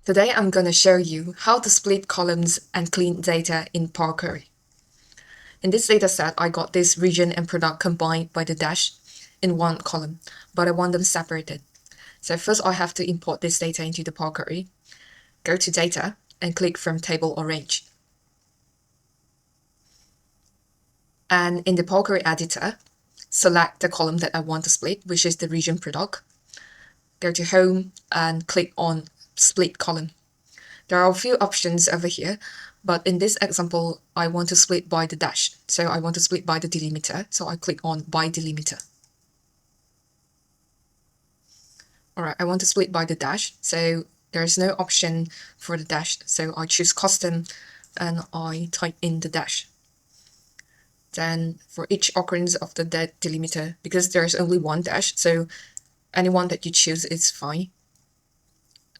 Today I'm going to show you how to split columns and clean data in Power Query. In this data set, I got this region and product combined by the dash in one column, but I want them separated. So first I have to import this data into the Power Query. Go to Data and click from Table or Range. And in the Power Query editor, select the column that I want to split, which is the region product. Go to Home and click on Split Column. There are a few options over here, but in this example, I want to split by the dash. So I want to split by the delimiter. So I click on By Delimiter. Alright, I want to split by the dash. So there's no option for the dash. So I choose Custom and I type in the dash. Then for each occurrence of the delimiter, because there's only one dash, so anyone that you choose is fine.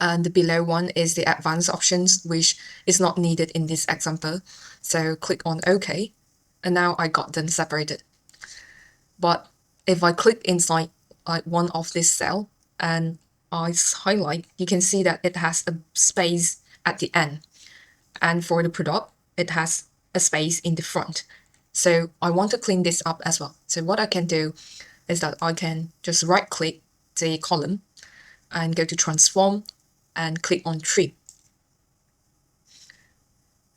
And the below one is the advanced options, which is not needed in this example. So click on OK, and now I got them separated. But if I click inside one of this cell and I highlight, you can see that it has a space at the end. And for the product, it has a space in the front. So I want to clean this up as well. So what I can do is that I can just right click the column and go to Transform and click on Trim.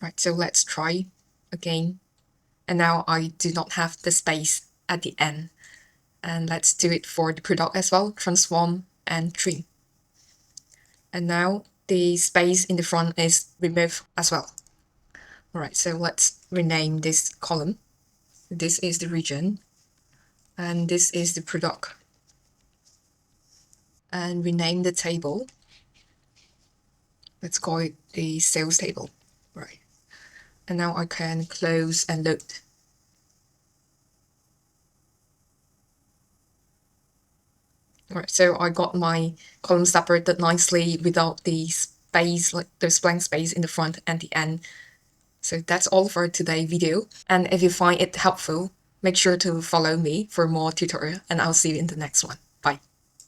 Right, so let's try again. And now I do not have the space at the end. And let's do it for the product as well. Transform and Trim. And now the space in the front is removed as well. Alright, so let's rename this column. This is the region. And this is the product. And rename the table. Let's call it the sales table. Right. And now I can close and load. Alright, so I got my column separated nicely without the space, like there's blank space in the front and the end. So that's all for today's video. And if you find it helpful, make sure to follow me for more tutorial and I'll see you in the next one. Bye.